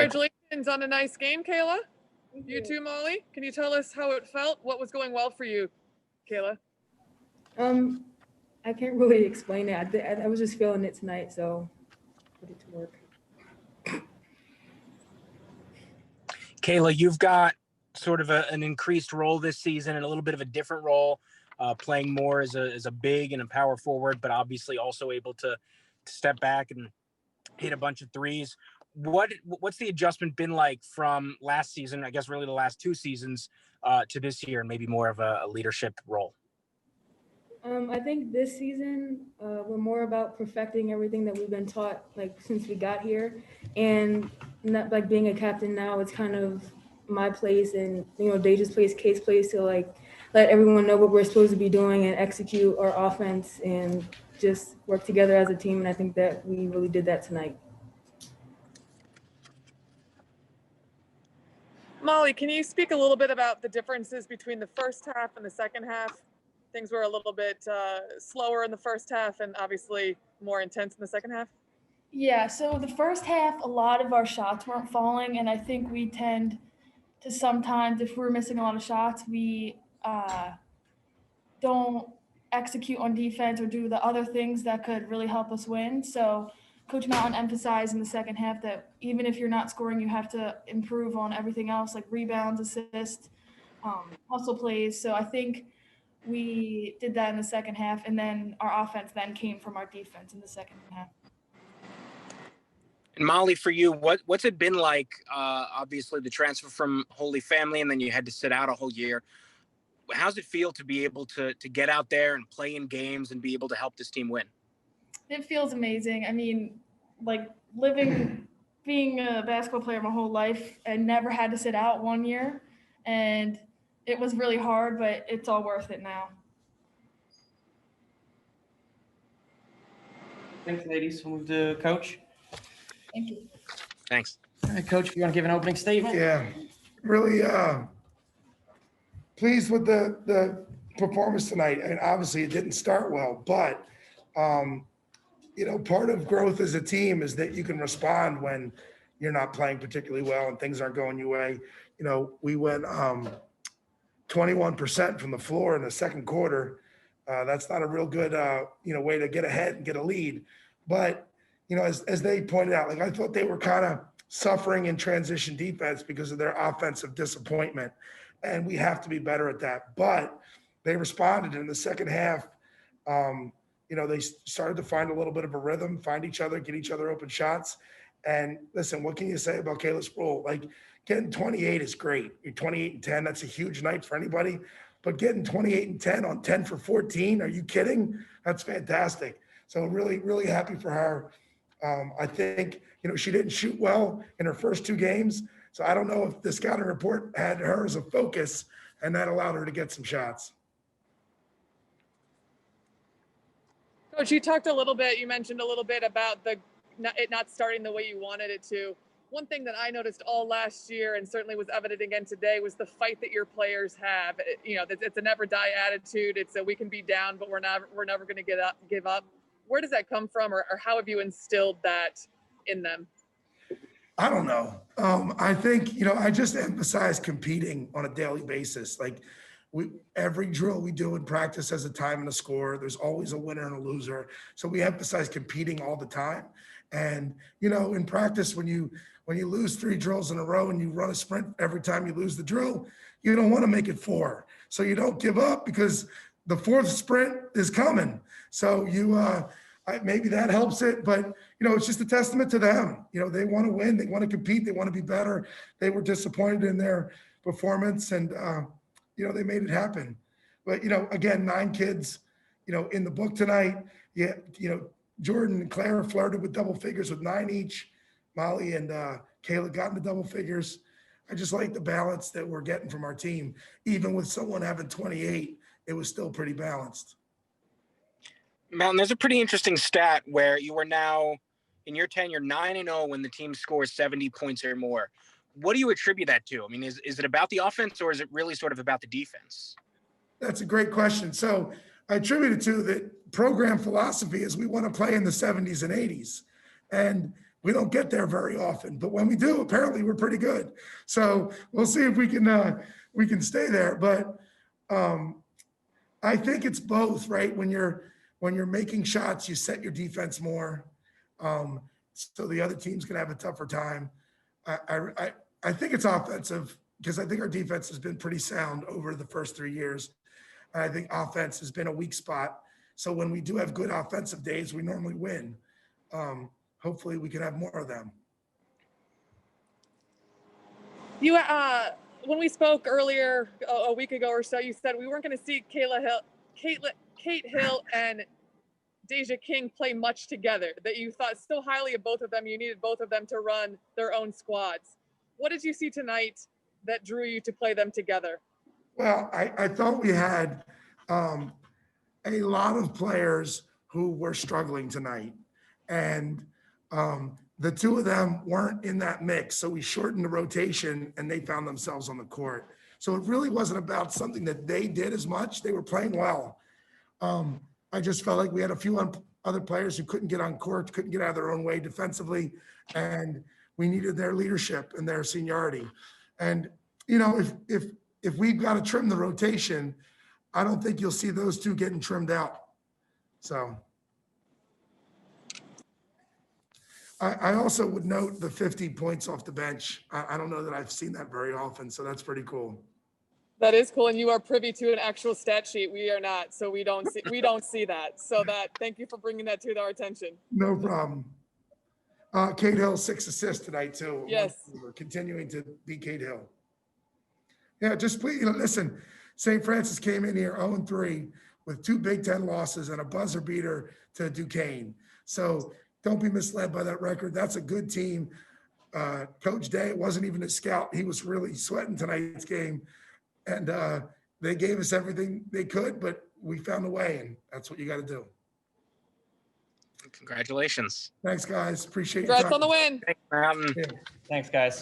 Congratulations on a nice game, Kayla. You too, Molly. Can you tell us how it felt? What was going well for you, Kayla? I can't really explain it. I was just feeling it tonight, so put it to work. Kayla, you've got sort of an increased role this season and a little bit of a different role, playing more as a big and a power forward, but obviously also able to step back and hit a bunch of threes. What's the adjustment been like from last season, I guess really the last two seasons, to this year, and maybe more of a leadership role? I think this season we're more about perfecting everything that we've been taught since we got here, and not like being a captain now. It's kind of my place, and Deja's place, Kate's place to let everyone know what we're supposed to be doing and execute our offense and just work together as a team. And I think that we really did that tonight. Molly, can you speak a little bit about the differences between the first half and the second half? Things were a little bit slower in the first half and obviously more intense in the second half. Yeah, so the first half, a lot of our shots weren't falling, and I think we tend to sometimes, if we're missing a lot of shots, we don't execute on defense or do the other things that could really help us win. So Coach Mountain emphasized in the second half that even if you're not scoring, you have to improve on everything else, like rebounds, assists, hustle plays. So I think we did that in the second half, and then our offense then came from our defense in the second half. And Molly, for you, what's it been like? Obviously, the transfer from Holy Family, and then you had to sit out a whole year. How's it feel to be able to get out there and play in games and be able to help this team win? It feels amazing. I mean, being a basketball player my whole life, I never had to sit out 1 year, and it was really hard, but it's all worth it now. Thanks, ladies. We'll move to Coach. Thank you. Thanks. All right, Coach, if you want to give an opening statement. Yeah, really pleased with the performance tonight. And obviously it didn't start well, but part of growth as a team is that you can respond when you're not playing particularly well and things aren't going your way. We went 21% from the floor in the second quarter. That's not a real good way to get ahead and get a lead. But as they pointed out, I thought they were kind of suffering in transition defense because of their offensive disappointment. And we have to be better at that. But they responded in the second half. They started to find a little bit of a rhythm, find each other, get each other open shots. And listen, what can you say about Kayla Sproul? Getting 28 is great. You're 28 and 10. That's a huge night for anybody. But getting 28 and 10 on 10 for 14, are you kidding? That's fantastic. So really, really happy for her. I think, she didn't shoot well in her first two games. So I don't know if the scouting report had her as a focus and that allowed her to get some shots. Coach, you mentioned a little bit about it not starting the way you wanted it to. One thing that I noticed all last year and certainly was evident again today was the fight that your players have. It's a never die attitude. It's we can be down, but we're never going to give up. Where does that come from, or how have you instilled that in them? I don't know. I think, I just emphasize competing on a daily basis. Every drill we do in practice has a time and a score. There's always a winner and a loser. So we emphasize competing all the time. And, in practice, when you lose 3 drills in a row and you run a sprint every time you lose the drill, you don't want to make it 4. So you don't give up because the 4th sprint is coming. So maybe that helps it, but it's just a testament to them. They want to win, they want to compete, they want to be better. They were disappointed in their performance, and they made it happen. But again, 9 kids, in the book tonight. Yeah, Jordan and Claire flirted with double figures with 9 each. Molly and Kayla got into double figures. I just like the balance that we're getting from our team. Even with someone having 28, it was still pretty balanced. Mountain, there's a pretty interesting stat where you are now, in your tenure, 9-0 when the team scores 70 points or more. What do you attribute that to? I mean, is it about the offense, or is it really sort of about the defense? That's a great question. So I attribute it to the program philosophy is we want to play in the 70s and 80s. And, We don't get there very often, but when we do, apparently we're pretty good. So we'll see if we can stay there. But I think it's both, right? When you're making shots, you set your defense more, so the other team's gonna have a tougher time. I think it's offensive because I think our defense has been pretty sound over the first 3 years. And I think offense has been a weak spot. So when we do have good offensive days, we normally win. Hopefully we can have more of them. You, when we spoke earlier a week ago or so, you said we weren't going to see Kate Hill and Deja King play much together, that you thought so highly of both of them. You needed both of them to run their own squads. What did you see tonight that drew you to play them together? Well, I thought we had a lot of players who were struggling tonight. And the two of them weren't in that mix. So we shortened the rotation and they found themselves on the court. So it really wasn't about something that they did as much. They were playing well. I just felt like we had a few other players who couldn't get on court, couldn't get out of their own way defensively. And we needed their leadership and their seniority. And, you know, if we've got to trim the rotation, I don't think you'll see those two getting trimmed out. So I also would note the 50 points off the bench. I don't know that I've seen that very often, so that's pretty cool. That is cool, and you are privy to an actual stat sheet. We are not, so we don't see that. So thank you for bringing that to our attention. No problem. Kate Hill, 6 assists tonight too. Yes. We're continuing to be Kate Hill. Yeah, just please, listen, St. Francis came in here 0-3 with 2 Big Ten losses and a buzzer beater to Duquesne. So don't be misled by that record. That's a good team. Coach Day wasn't even a scout. He was really sweating tonight's game. And they gave us everything they could, but we found a way, and that's what you got to do. Congratulations. Thanks, guys. Appreciate your Congrats time. on the win. Thanks, Mountain. Yeah. Thanks, guys.